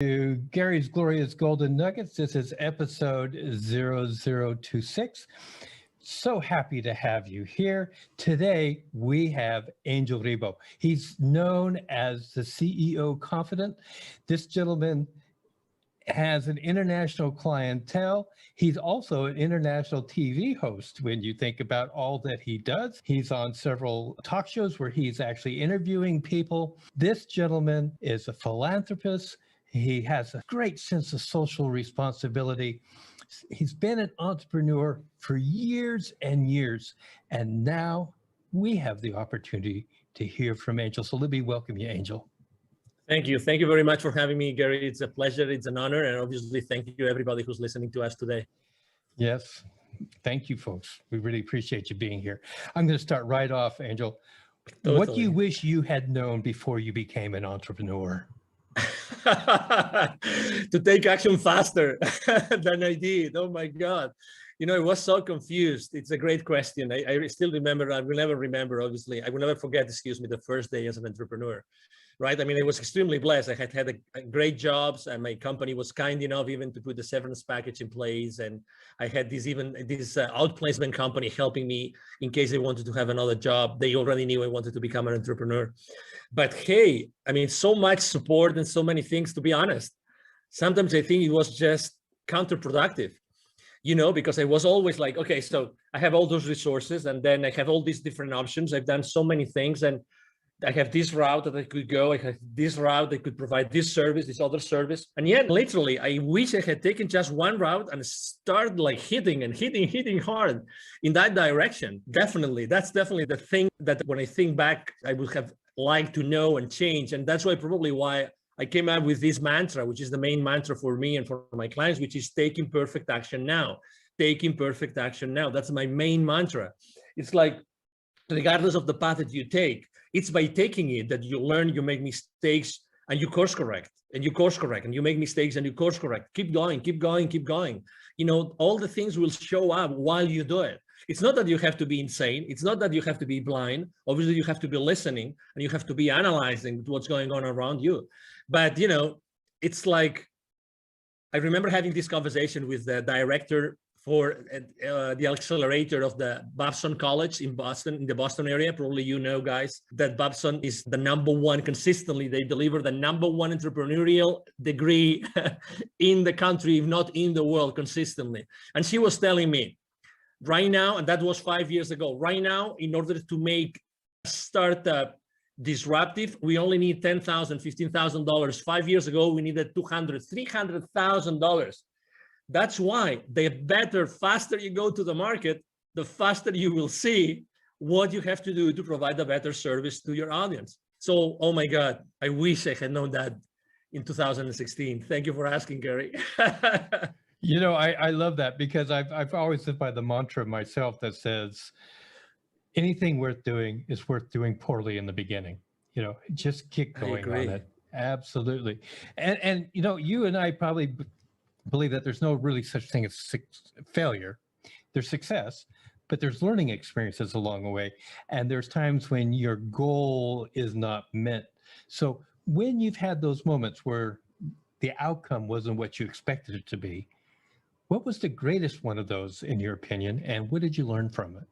To Gary's Glorious Golden Nuggets. This is episode 0026. So happy to have you here. Today, we have Angel Ribo. He's known as the CEO Confidant. This gentleman has an international clientele. He's also an international TV host when you think about all that he does. He's on several talk shows where he's actually interviewing people. This gentleman is a philanthropist. He has a great sense of social responsibility. He's been an entrepreneur for years and years, and now we have the opportunity to hear from Angel. So let me welcome you, Angel. Thank you. Thank you very much for having me, Gary. It's a pleasure. It's an honor. And obviously, thank you, everybody who's listening to us today. Yes. Thank you, folks. We really appreciate you being here. I'm going to start right off, Angel. Totally. What do you wish you had known before you became an entrepreneur? To take action faster than I did. Oh my God. You know, I was so confused. It's a great question. I still remember, I will never remember, obviously. I will never forget, the first day as an entrepreneur, right? I mean, I was extremely blessed. I had a great jobs, and my company was kind enough even to put the severance package in place. And I had this outplacement company helping me in case I wanted to have another job. They already knew I wanted to become an entrepreneur. But hey, I mean, so much support and so many things, to be honest. Sometimes I think it was just counterproductive, you know, because I was always like, okay, so I have all those resources and then I have all these different options. I've done so many things and I have this route that I could go. I have this route that could provide this service, this other service. And yet, literally, I wish I had taken just one route and started like hitting hard in that direction. Definitely. That's definitely the thing that when I think back, I would have liked to know and change. And that's probably why I came up with this mantra, which is the main mantra for me and for my clients, which is taking perfect action now. Taking perfect action now. That's my main mantra. It's like, regardless of the path that you take, it's by taking it that you learn, you make mistakes, and you course correct, and you course correct, and you make mistakes and you course correct. Keep going, keep going, keep going. You know, all the things will show up while you do it. It's not that you have to be insane. It's not that you have to be blind. Obviously, you have to be listening and you have to be analyzing what's going on around you. But, you know, it's like, I remember having this conversation with the director for the accelerator of the Babson College in Boston, in the Boston area. Probably you know, guys, that Babson is the #1 consistently. They deliver the #1 entrepreneurial degree in the country, if not in the world, consistently. And she was telling me right now, and that was 5 years ago, right now, in order to make a startup disruptive, we only need $10,000, $15,000. 5 years ago, we needed $200,000, $300,000. That's why the faster you go to the market, the faster you will see what you have to do to provide a better service to your audience. So, oh my God, I wish I had known that in 2016. Thank you for asking, Gary. You know, I love that because I've always lived by the mantra myself that says, anything worth doing is worth doing poorly in the beginning. You know, just keep going on it. Absolutely. And you know, you and I probably believe that there's no really such thing as failure. There's success, but there's learning experiences along the way. And there's times when your goal is not met. So when you've had those moments where the outcome wasn't what you expected it to be, what was the greatest one of those in your opinion? And what did you learn from it?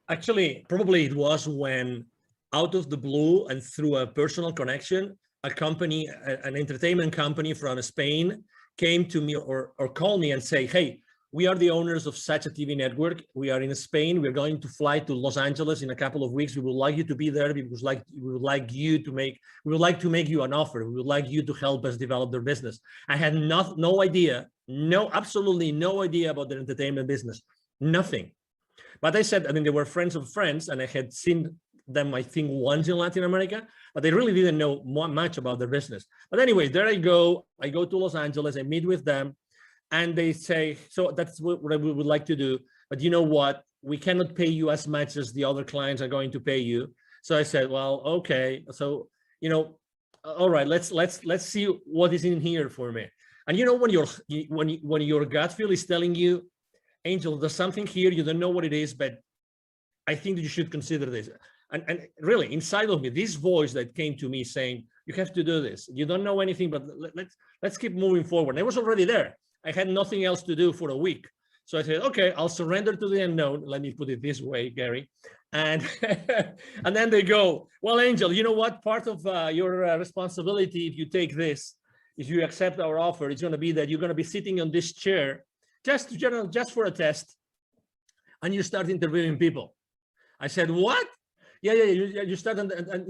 Actually, probably it was when out of the blue and through a personal connection, a company, an entertainment company from Spain came to me or called me and say, hey, we are the owners of such a TV network. We are in Spain. We're going to fly to Los Angeles in a couple of weeks. We would like you to be there because we would like to make you an offer. We would like you to help us develop their business. I had no idea, absolutely no idea about their entertainment business, nothing. But I said, I mean, they were friends of friends and I had seen them, I think, once in Latin America, but they really didn't know much about their business. But anyway, there I go to Los Angeles, I meet with them, and they say, so that's what we would like to do. But you know what? We cannot pay you as much as the other clients are going to pay you. So I said, well, okay. So, you know, all right, let's see what is in here for me. And you know, when your gut feel is telling you, Angel, there's something here, you don't know what it is, but I think that you should consider this. And really, inside of me, this voice that came to me saying, You have to do this. You don't know anything, but let's keep moving forward. And I was already there. I had nothing else to do for a week. So I said, okay, I'll surrender to the unknown. Let me put it this way, Gary. And and then they go, well, Angel, you know what? Part of your responsibility, if you take this, if you accept our offer, it's going to be that you're going to be sitting on this chair just for a test, and you start interviewing people. I said, what? Yeah, you start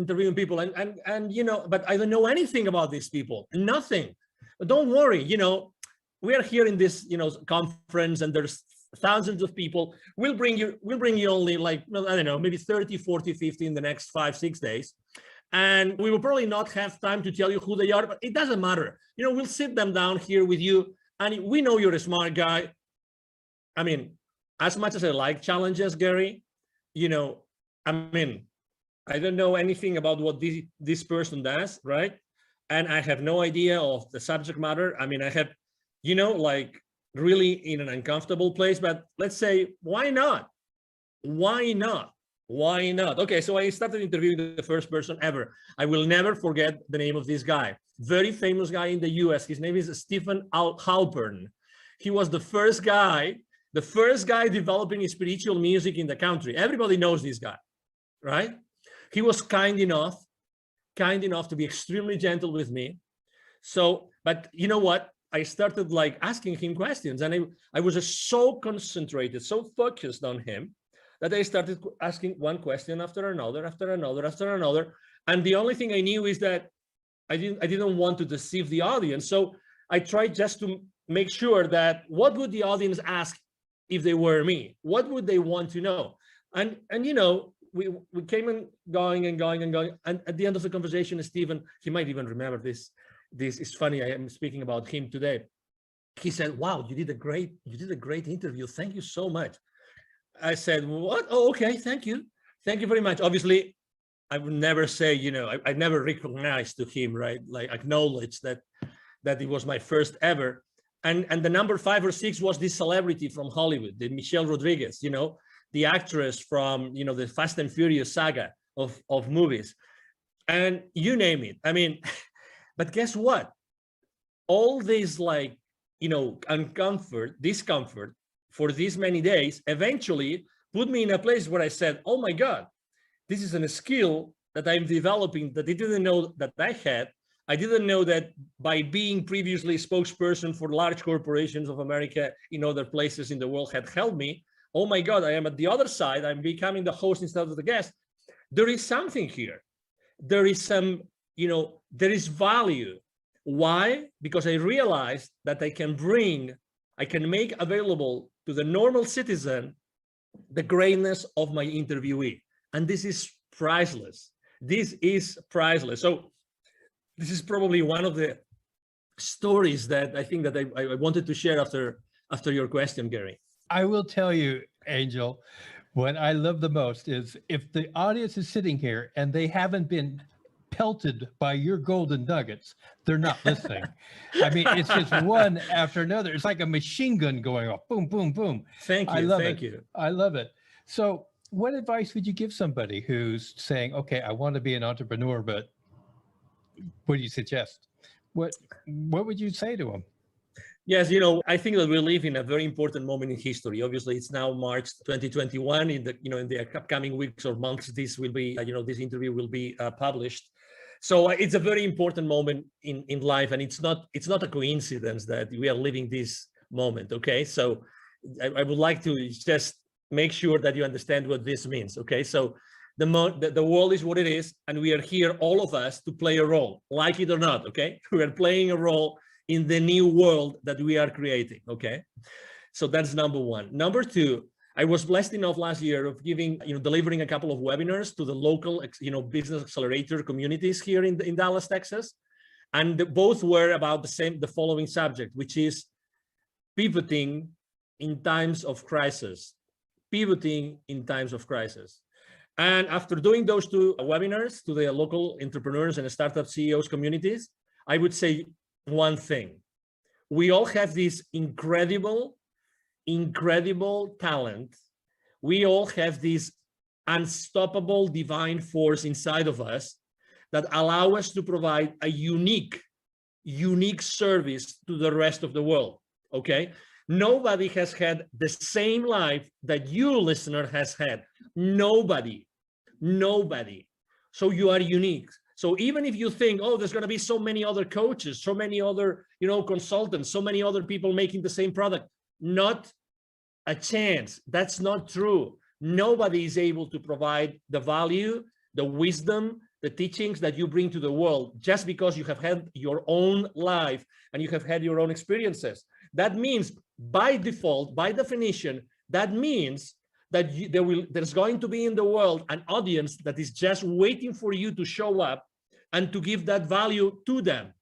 interviewing people, and you know, but I don't know anything about these people, nothing. But don't worry, you know, we are here in this, you know, conference, and there's thousands of people. We'll bring you only like, I don't know, maybe 30, 40, 50 in the next 5, 6 days. And we will probably not have time to tell you who they are, but it doesn't matter. You know, we'll sit them down here with you, and we know you're a smart guy. I mean, as much as I like challenges, Gary, you know, I mean, I don't know anything about what this person does, right? And I have no idea of the subject matter. I mean, I have, you know, like really in an uncomfortable place, but let's say, why not? Why not? Why not? Okay, so I started interviewing the first person ever. I will never forget the name of this guy. Very famous guy in the US. His name is Stephen Halpern. He was the first guy developing spiritual music in the country. Everybody knows this guy, right? He was kind enough to be extremely gentle with me. So, but you know what? I started like asking him questions, and I was just so concentrated, so focused on him, that I started asking one question after another. And the only thing I knew is that I didn't want to deceive the audience. So I tried just to make sure that what would the audience ask if they were me? What would they want to know? And you know, we came and going. And at the end of the conversation, Stephen, he might even remember this. This is funny. I am speaking about him today. He said, wow, you did a great interview. Thank you so much. I said, what? Oh, okay. Thank you. Thank you very much. Obviously, I would never say, you know, I never recognized to him, right? Like acknowledge that it was my first ever. And the number 5 or 6 was this celebrity from Hollywood, the Michelle Rodriguez, you know, the actress from, you know, the Fast and Furious saga of movies, and you name it. I mean, but guess what? All this, like, you know, discomfort for these many days eventually put me in a place where I said, oh my God, this is a skill that I'm developing that I didn't know that I had. I didn't know that by being previously spokesperson for large corporations of America in other places in the world had helped me. Oh my God, I am at the other side. I'm becoming the host instead of the guest. There is something here. There is some, you know, there is value. Why? Because I realized that I can make available to the normal citizen the greatness of my interviewee. And this is priceless. This is priceless. So this is probably one of the stories that I think that I wanted to share after your question, Gary. I will tell you, Angel, what I love the most is if the audience is sitting here and they haven't been pelted by your golden nuggets, they're not listening. I mean, it's just one after another. It's like a machine gun going off. Boom, boom, boom. Thank you. Thank you. I love it. So what advice would you give somebody who's saying, okay, I want to be an entrepreneur, but what do you suggest? What would you say to them? Yes, you know, I think that we live in a very important moment in history. Obviously, it's now March 2021. In the upcoming weeks or months, this will be, this interview will be published. So it's a very important moment in life, and it's not a coincidence that we are living this moment. Okay, so I would like to just make sure that you understand what this means. Okay, so the world is what it is, and we are here, all of us, to play a role, like it or not. Okay, we are playing a role in the new world that we are creating. Okay, so that's number one. Number two, I was blessed enough last year of delivering a couple of webinars to the local, business accelerator communities here in Dallas, Texas, and both were about the following subject, which is pivoting in times of crisis. Pivoting in times of crisis. And after doing those two webinars to the local entrepreneurs and startup CEOs communities, I would say one thing: we all have this incredible talent. We all have this unstoppable divine force inside of us, that allow us to provide a unique service to the rest of the world, okay? Nobody has had the same life that you, listener, has had. Nobody. So you are unique. So even if you think, oh, there's going to be so many other coaches, so many other, consultants, so many other people making the same product, not a chance. That's not true. Nobody is able to provide the value, the wisdom, the teachings that you bring to the world just because you have had your own life and you have had your own experiences. That means by default, by definition, that means that there's going to be in the world an audience that is just waiting for you to show up and to give that value to them.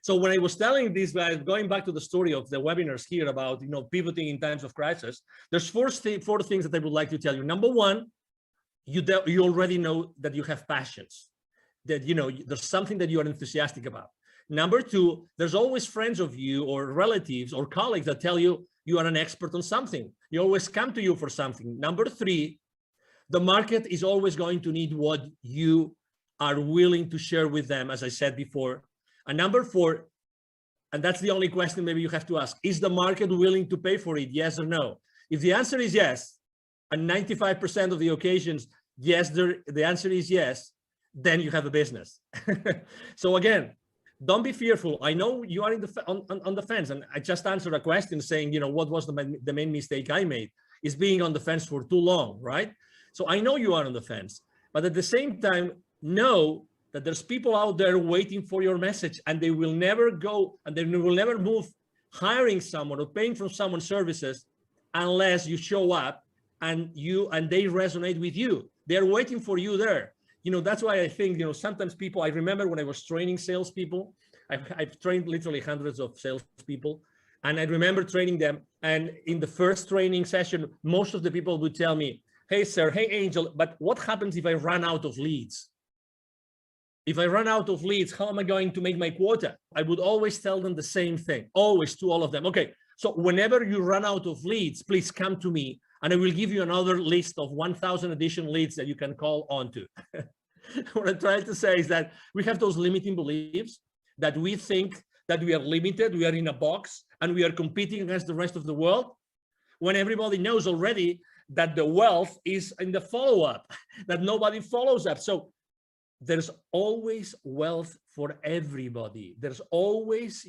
So when I was telling these guys, going back to the story of the webinars here about, pivoting in times of crisis, there's four things that I would like to tell you. Number one, you already know that you have passions, that, there's something that you are enthusiastic about. Number two, there's always friends of you or relatives or colleagues that tell you you are an expert on something. You always come to you for something. Number three, the market is always going to need what you are willing to share with them, as I said before. And number four, and that's the only question maybe you have to ask, is the market willing to pay for it? Yes or no? If the answer is yes, and 95% of the occasions, yes, the answer is yes, then you have a business. So again, don't be fearful. I know you are on the fence, and I just answered a question saying, what was the main mistake I made is being on the fence for too long, right? So I know you are on the fence, but at the same time, know that there's people out there waiting for your message, and they will never go, and they will never move hiring someone or paying for someone's services unless you show up and they resonate with you. They're waiting for you there. That's why I think, sometimes people, I remember when I was training salespeople, I've trained literally hundreds of salespeople, and I remember training them. And in the first training session, most of the people would tell me, hey, sir, hey, Angel, but what happens if I run out of leads? If I run out of leads, how am I going to make my quota? I would always tell them the same thing, always, to all of them. Okay, so whenever you run out of leads, please come to me, and I will give you another list of 1,000 additional leads that you can call onto. What I'm trying to say is that we have those limiting beliefs that we think that we are limited, we are in a box, and we are competing against the rest of the world, when everybody knows already that the wealth is in the follow-up, that nobody follows up. So there's always wealth for everybody. There's always,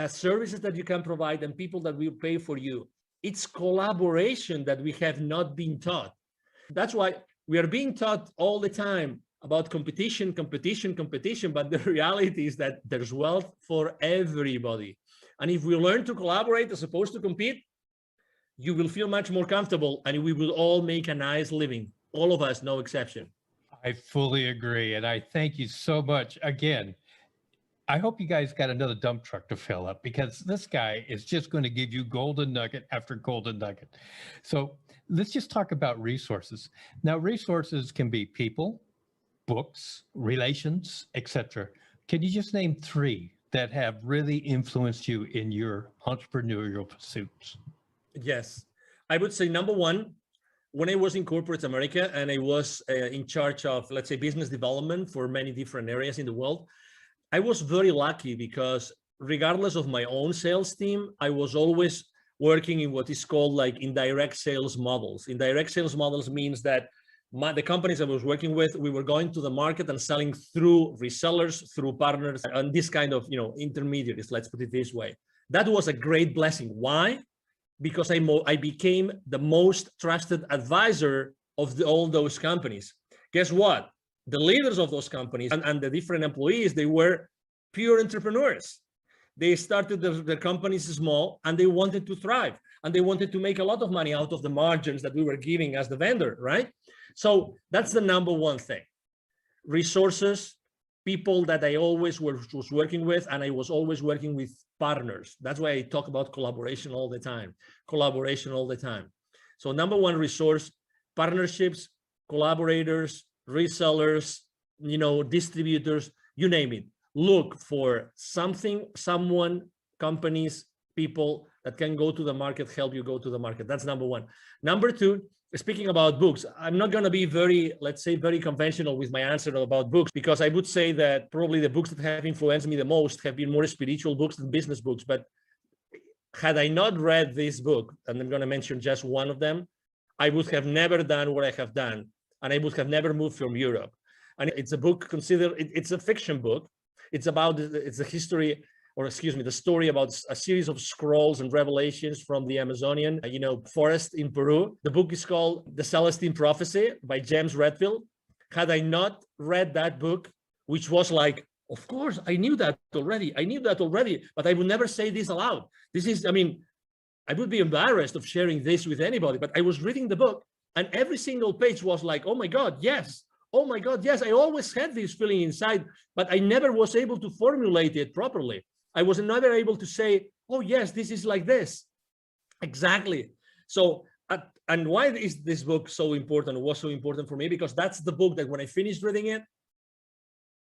services that you can provide and people that will pay for you. It's collaboration that we have not been taught. That's why we are being taught all the time about competition, but the reality is that there's wealth for everybody. And if we learn to collaborate as opposed to compete, you will feel much more comfortable, and we will all make a nice living. All of us, no exception. I fully agree. And I thank you so much. Again, I hope you guys got another dump truck to fill up, because this guy is just going to give you golden nugget after golden nugget. So let's just talk about resources. Now, resources can be people, books, relations, etc. Can you just name three that have really influenced you in your entrepreneurial pursuits? Yes, I would say number one, when I was in corporate America and I was in charge of, let's say, business development for many different areas in the world, I was very lucky because regardless of my own sales team, I was always working in what is called like indirect sales models. Indirect sales models means that the companies I was working with, we were going to the market and selling through resellers, through partners, and this kind of, intermediaries, let's put it this way. That was a great blessing. Why? Because I became the most trusted advisor of all those companies. Guess what? The leaders of those companies and the different employees, they were pure entrepreneurs. They started their companies small, and they wanted to thrive, and they wanted to make a lot of money out of the margins that we were giving as the vendor, right? So that's the number one thing. Resources, people that I always was working with, and I was always working with partners. That's why I talk about collaboration all the time. So number one, resource, partnerships, collaborators, resellers, distributors, you name it. Look for something, someone, companies, people that can go to the market, help you go to the market. That's number one. Number two, speaking about books, I'm not going to be very, let's say, very conventional with my answer about books, because I would say that probably the books that have influenced me the most have been more spiritual books than business books. But had I not read this book, and I'm going to mention just one of them, I would have never done what I have done, and I would have never moved from Europe. And it's a book considered, it's a fiction book. It's a history, or excuse me, the story about a series of scrolls and revelations from the Amazonian, forest in Peru. The book is called The Celestine Prophecy by James Redfield. Had I not read that book, which was like, of course, I knew that already, but I would never say this aloud. This is, I would be embarrassed of sharing this with anybody, but I was reading the book and every single page was like, oh my God, yes. Oh my God, yes. I always had this feeling inside, but I never was able to formulate it properly. I was never able to say, oh yes, this is like this. Exactly. So, and why is this book so important? It was so important for me because that's the book that when I finished reading it,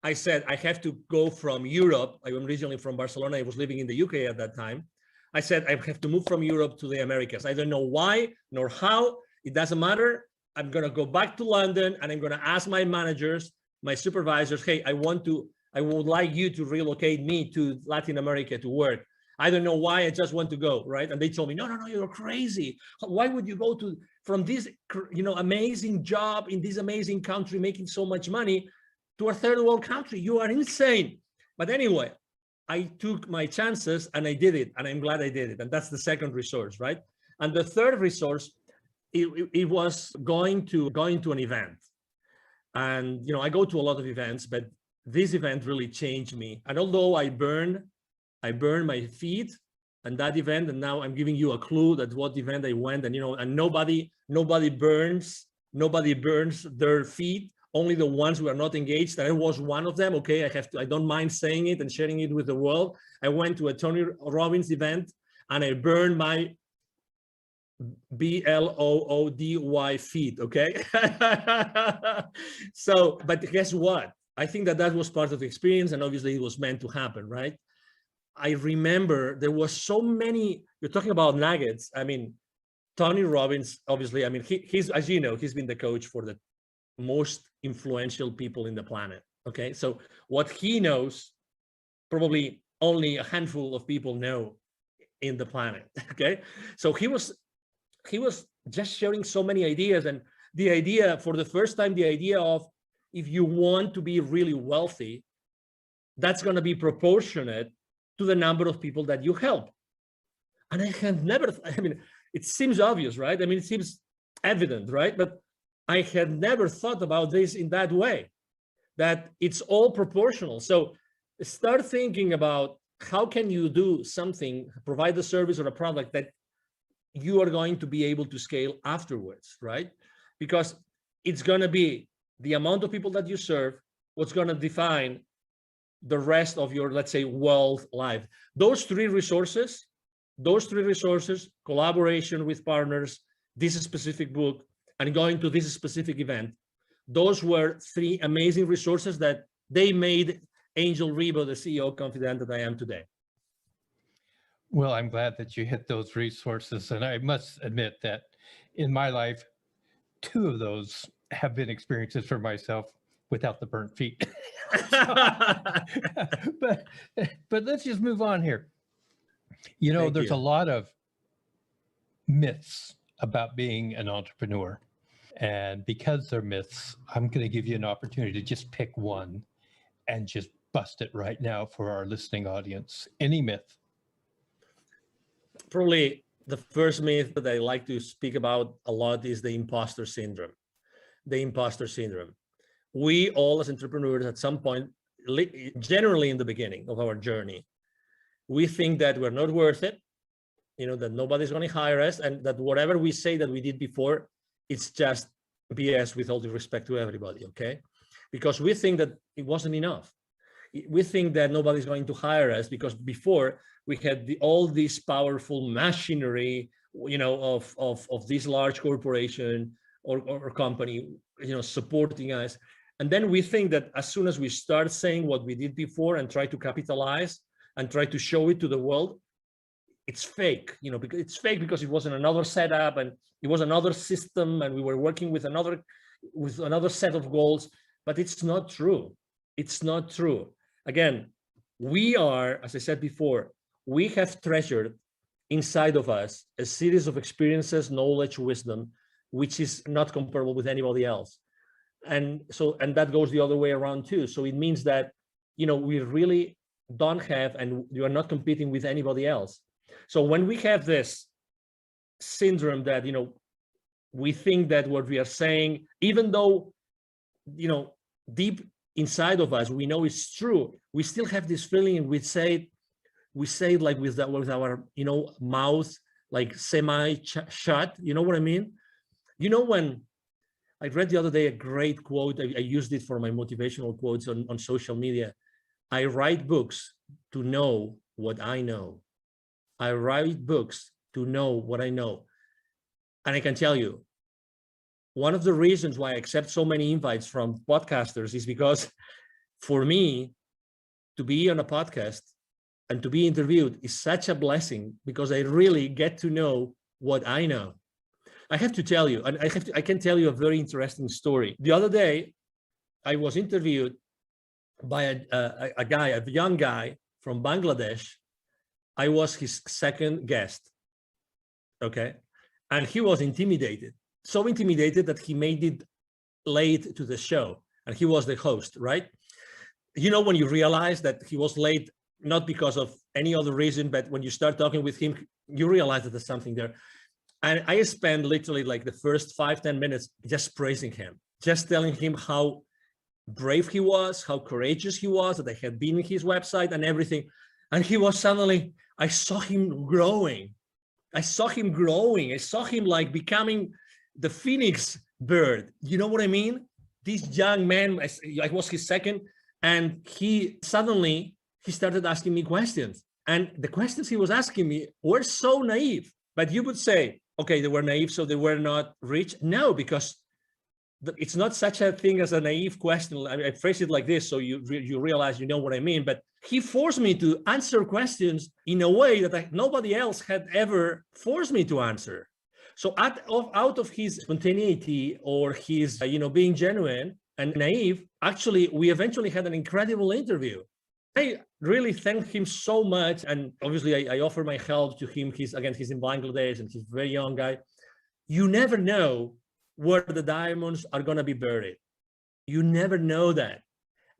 I said, I have to go from Europe. I am originally from Barcelona. I was living in the UK at that time. I said, I have to move from Europe to the Americas. I don't know why nor how. It doesn't matter. I'm going to go back to London and I'm going to ask my managers, my supervisors, hey, I would like you to relocate me to Latin America to work. I don't know why, I just want to go, right? And they told me, no, you're crazy. Why would you go from this, amazing job in this amazing country, making so much money, to a third world country? You are insane. But anyway, I took my chances and I did it, and I'm glad I did it. And that's the second resource, right? And the third resource, it was going to an event. And I go to a lot of events, but this event really changed me. And although I burned my feet and that event, and now I'm giving you a clue that what event I went, and and nobody burns their feet, only the ones who are not engaged. And I was one of them. Okay, I don't mind saying it and sharing it with the world. I went to a Tony Robbins event and I burned my BLOODY feet. Okay. So, but guess what? I think that was part of the experience, and obviously it was meant to happen, right? I remember there was so many, you're talking about nuggets. Tony Robbins, obviously, he's, as you know, he's been the coach for the most influential people in the planet. Okay. So what he knows, probably only a handful of people know in the planet. Okay. So he was just sharing so many ideas, and the idea for the first time, the idea of, if you want to be really wealthy, that's going to be proportionate to the number of people that you help. And I had never, it seems obvious, right? It seems evident, right? But I had never thought about this in that way, that it's all proportional. So start thinking about how can you do something, provide a service or a product that you are going to be able to scale afterwards, right? Because it's going to be the amount of people that you serve, what's going to define the rest of your, let's say, wealth life. Those three resources, collaboration with partners, this specific book, and going to this specific event, those were three amazing resources that they made Angel Ribo the CEO Confidant that I am today. Well, I'm glad that you hit those resources. And I must admit that in my life, two of those have been experiences for myself without the burnt feet. but let's just move on here. There's a lot of myths about being an entrepreneur. And because they're myths, I'm going to give you an opportunity to just pick one and just bust it right now for our listening audience. Any myth? Probably the first myth that I like to speak about a lot is the imposter syndrome. The imposter syndrome. We all as entrepreneurs at some point, generally in the beginning of our journey, we think that we're not worth it, that nobody's going to hire us, and that whatever we say that we did before, it's just BS, with all due respect to everybody, okay? Because we think that it wasn't enough. We think that nobody's going to hire us because before we had all this powerful machinery, of this large corporation or company, supporting us. And then we think that as soon as we start saying what we did before and try to capitalize and try to show it to the world, it's fake, because it's fake because it was in another setup and it was another system and we were working with another set of goals, but it's not true. It's not true. Again, we are, as I said before, we have treasured inside of us a series of experiences, knowledge, wisdom, which is not comparable with anybody else. And that goes the other way around too. So it means that, we really don't have, and you are not competing with anybody else. So when we have this syndrome that, we think that what we are saying, even though, deep inside of us, we know it's true, we still have this feeling, and we say it like with our, mouth, like semi-shut, you know what I mean? When I read the other day a great quote, I used it for my motivational quotes on social media. I write books to know what I know. I write books to know what I know. And I can tell you, one of the reasons why I accept so many invites from podcasters is because for me to be on a podcast and to be interviewed is such a blessing, because I really get to know what I know. I have to tell you, and I can tell you a very interesting story. The other day, I was interviewed by a young guy from Bangladesh. I was his second guest, okay? And he was intimidated, so intimidated that he made it late to the show, and he was the host, right? When you realize that he was late, not because of any other reason, but when you start talking with him, you realize that there's something there. And I spent literally like the first 5-10 minutes just praising him, just telling him how brave he was, how courageous he was, that I had been in his website and everything. And he was suddenly, I saw him growing. I saw him like becoming the phoenix bird. You know what I mean? This young man, I was his second, and he started asking me questions. And the questions he was asking me were so naive. But you would say, okay, they were naive, so they were not rich. No, because it's not such a thing as a naive question. I phrase it like this, so you realize you know what I mean. But he forced me to answer questions in a way that nobody else had ever forced me to answer. So out of his spontaneity or his, being genuine and naive, actually, we eventually had an incredible interview. I really thank him so much. And obviously I offer my help to him. He's in Bangladesh and he's a very young guy. You never know where the diamonds are going to be buried. You never know that.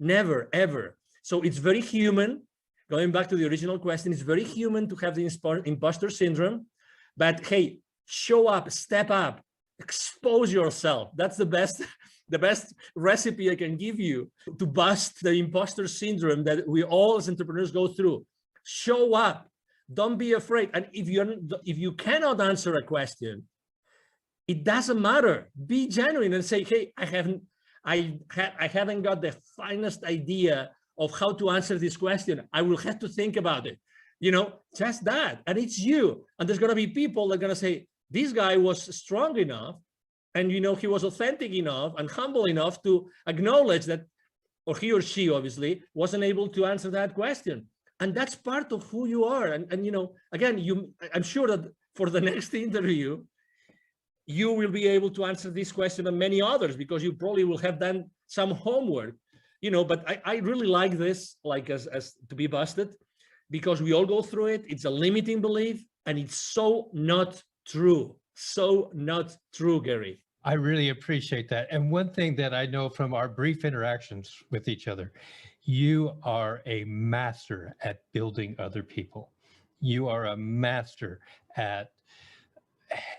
Never, ever. So it's very human. Going back to the original question, it's very human to have the imposter syndrome. But hey, show up, step up, expose yourself. That's the best recipe I can give you to bust the imposter syndrome that we all as entrepreneurs go through. Show up. Don't be afraid. And if you cannot answer a question, it doesn't matter. Be genuine and say, hey, I haven't got the finest idea of how to answer this question. I will have to think about it. Just that. And it's you. And there's going to be people that are going to say, this guy was strong enough, and he was authentic enough and humble enough to acknowledge that, or he or she obviously wasn't able to answer that question. And that's part of who you are. And again, I'm sure that for the next interview, you will be able to answer this question and many others, because you probably will have done some homework, but I really like this, like as to be busted, because we all go through it. It's a limiting belief, and it's so not true. So not true, Gary. I really appreciate that. And one thing that I know from our brief interactions with each other, you are a master at building other people. You are a master at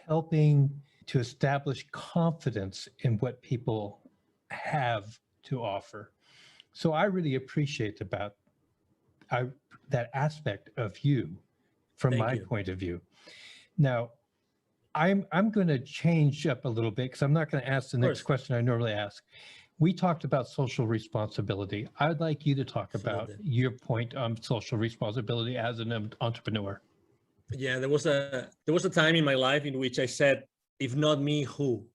helping to establish confidence in what people have to offer. So I really appreciate that aspect of you from my point of view. Now, I'm going to change up a little bit, because I'm not going to ask the next question I normally ask. We talked about social responsibility. I'd like you to talk about your point on social responsibility as an entrepreneur. Yeah, there was a time in my life in which I said, if not me, who?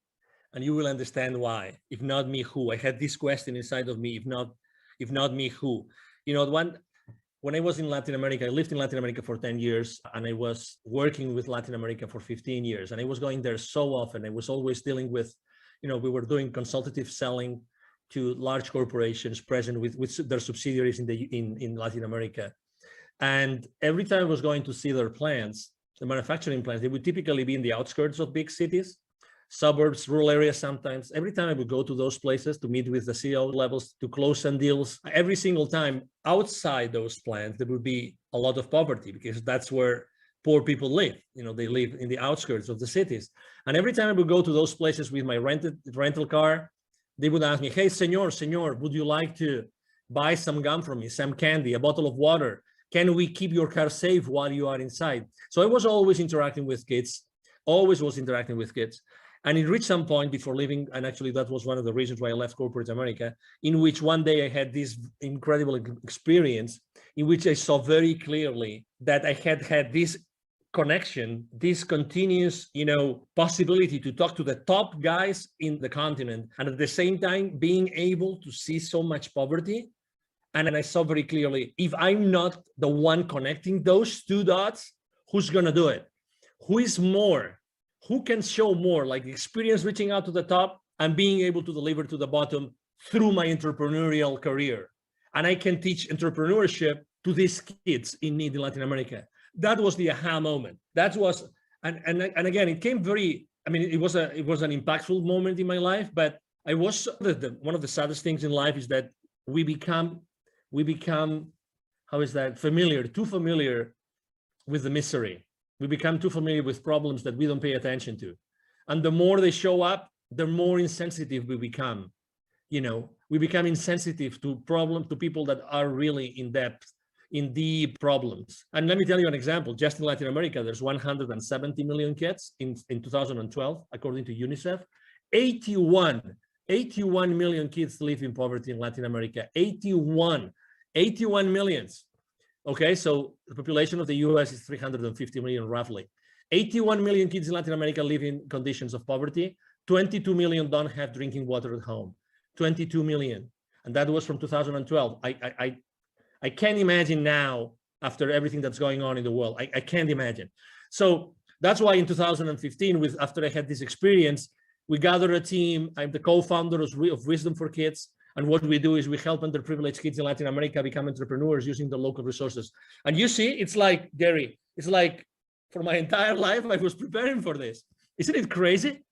And you will understand why. If not me, who? I had this question inside of me, if not me, who? When when I was in Latin America, I lived in Latin America for 10 years, and I was working with Latin America for 15 years. And I was going there so often. I was always dealing with, we were doing consultative selling to large corporations present with their subsidiaries in Latin America. And every time I was going to see their plants, the manufacturing plants, they would typically be in the outskirts of big cities, suburbs, rural areas sometimes. Every time I would go to those places to meet with the CEO levels, to close some deals, every single time outside those plants, there would be a lot of poverty, because that's where poor people live. They live in the outskirts of the cities. And every time I would go to those places with my rental car, they would ask me, hey, senor, would you like to buy some gum from me, some candy, a bottle of water? Can we keep your car safe while you are inside? So I was always interacting with kids, always was interacting with kids. And it reached some point before leaving, and actually that was one of the reasons why I left corporate America, in which one day I had this incredible experience in which I saw very clearly that I had this connection, this continuous, possibility to talk to the top guys in the continent, and at the same time being able to see so much poverty. And I saw very clearly, if I'm not the one connecting those two dots, who's going to do it? Who is more? Who can show more, like the experience reaching out to the top and being able to deliver to the bottom through my entrepreneurial career? And I can teach entrepreneurship to these kids in need in Latin America. That was the aha moment. That was, and again, it came very, it was an impactful moment in my life, but I was, one of the saddest things in life is that we become, how is that, too familiar with the misery. We become too familiar with problems that we don't pay attention to. And the more they show up, the more insensitive we become. We become insensitive to people that are really in depth, in deep problems. And let me tell you an example. Just in Latin America, there's 170 million kids in 2012, according to UNICEF. 81 million kids live in poverty in Latin America. 81 millions. Okay, so the population of the US is 350 million roughly. 81 million kids in Latin America live in conditions of poverty. 22 million don't have drinking water at home. 22 million. And that was from 2012. I can't imagine now, after everything that's going on in the world, I can't imagine. So that's why in 2015, after I had this experience, we gathered a team. I'm the co-founder of Wisdom for Kids. And what we do is we help underprivileged kids in Latin America become entrepreneurs using the local resources. And you see, it's like, Gary, it's like for my entire life, I was preparing for this. Isn't it crazy?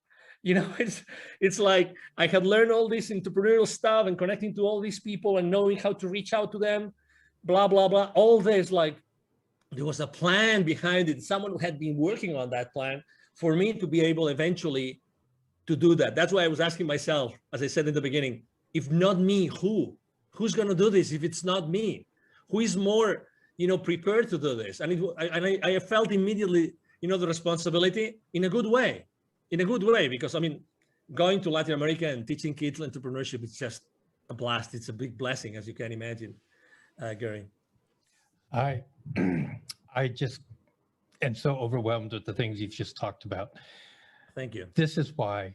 It's like I had learned all this entrepreneurial stuff and connecting to all these people and knowing how to reach out to them, blah, blah, blah. All this, like, there was a plan behind it. Someone had been working on that plan for me to be able eventually to do that. That's why I was asking myself, as I said in the beginning, if not me, who? Who's going to do this if it's not me? Who is more, prepared to do this? And I felt immediately, the responsibility in a good way, because going to Latin America and teaching kids entrepreneurship is just a blast. It's a big blessing, as you can imagine, Gary. I just am so overwhelmed with the things you've just talked about. Thank you. This is why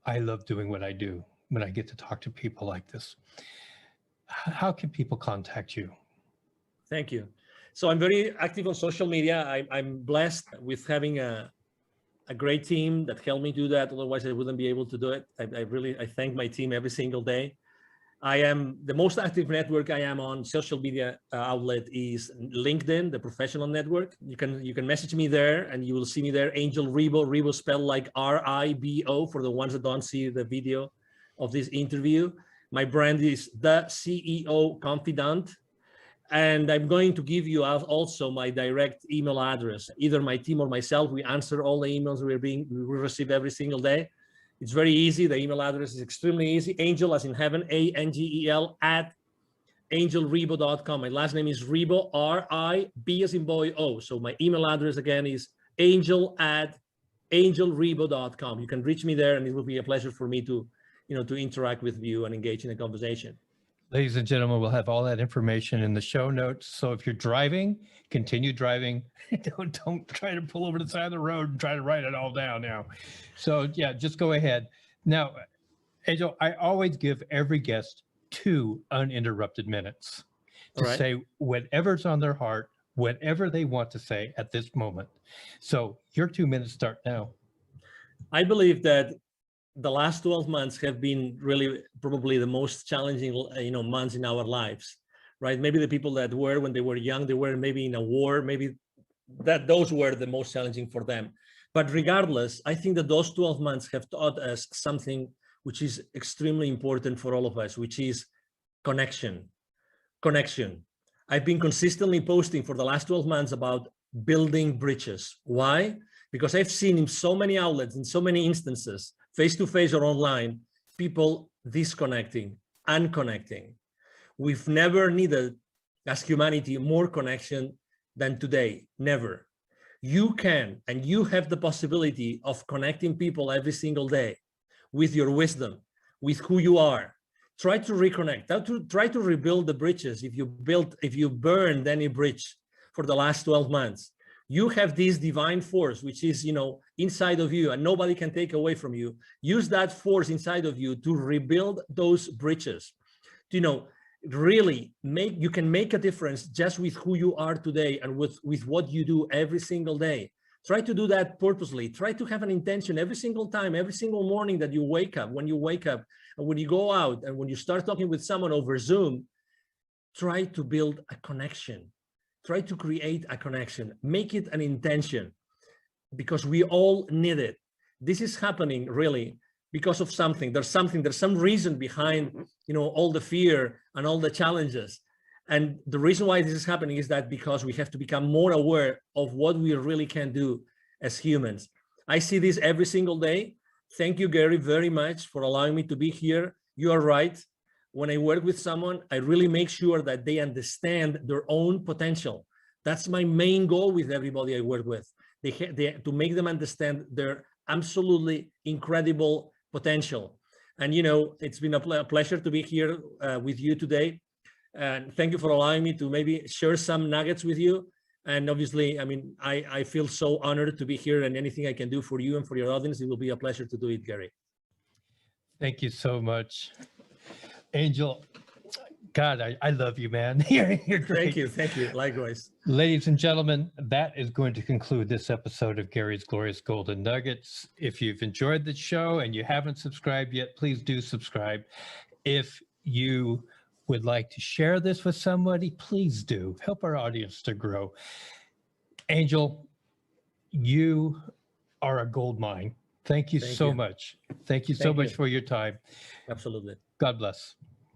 I love doing what I do when I get to talk to people like this. How can people contact you? Thank you. So I'm very active on social media. I'm blessed with having a great team that helped me do that. Otherwise, I wouldn't be able to do it. I thank my team every single day. I am the most active network I am on social media outlet is LinkedIn, the professional network. You can message me there and you will see me there. Angel Ribo, Ribo spelled like R-I-B-O for the ones that don't see the video of this interview. My brand is the CEO Confidant. And I'm going to give you also my direct email address. Either my team or myself, we answer all the emails we receive every single day. It's very easy. The email address is extremely easy. Angel, as in heaven, A-N-G-E-L @angelribo.com. My last name is Ribo, R-I-B as in boy, O. So my email address again is angel@angelribo.com. You can reach me there, and it will be a pleasure for me to interact with you and engage in a conversation. Ladies and gentlemen, we'll have all that information in the show notes. So if you're driving, continue driving. Don't try to pull over to the side of the road and try to write it all down now. So yeah, just go ahead. Now, Angel, I always give every guest 2 uninterrupted minutes. to right. say whatever's on their heart, whatever they want to say at this moment. So your 2 minutes start now. I believe that the last 12 months have been really probably the most challenging, months in our lives, right? Maybe the people that were when they were young, they were maybe in a war, maybe that those were the most challenging for them. But regardless, I think that those 12 months have taught us something which is extremely important for all of us, which is connection. Connection. I've been consistently posting for the last 12 months about building bridges. Why? Because I've seen in so many outlets, in so many instances, face-to-face or online, people disconnecting, unconnecting. We've never needed, as humanity, more connection than today. Never. You can, and you have the possibility of connecting people every single day with your wisdom, with who you are. Try to reconnect, try to rebuild the bridges. If you burned any bridge for the last 12 months, you have this divine force, which is, inside of you and nobody can take away from you. Use that force inside of you to rebuild those bridges. Really you can make a difference just with who you are today and with what you do every single day. Try to do that purposely. Try to have an intention every single time, every single morning that you wake up, when you wake up, and when you go out, and when you start talking with someone over Zoom. Try to build a connection. Try to create a connection. Make it an intention, because we all need it. This is happening really because of something. There's some reason behind, all the fear and all the challenges. And the reason why this is happening is that because we have to become more aware of what we really can do as humans. I see this every single day. Thank you, Gary, very much for allowing me to be here. You are right. When I work with someone, I really make sure that they understand their own potential. That's my main goal with everybody I work with. To make them understand their absolutely incredible potential. And, it's been a pleasure to be here with you today. And thank you for allowing me to maybe share some nuggets with you. And obviously, I feel so honored to be here, and anything I can do for you and for your audience, it will be a pleasure to do it, Gary. Thank you so much. Angel, God, I love you, man. You're great. Thank you. Likewise. Ladies and gentlemen, that is going to conclude this episode of Gary's Glorious Golden Nuggets. If you've enjoyed the show and you haven't subscribed yet, please do subscribe. If you would like to share this with somebody, please do. Help our audience to grow. Angel, you are a gold mine. Thank you so much. Thank you so much for your time. Absolutely. God bless.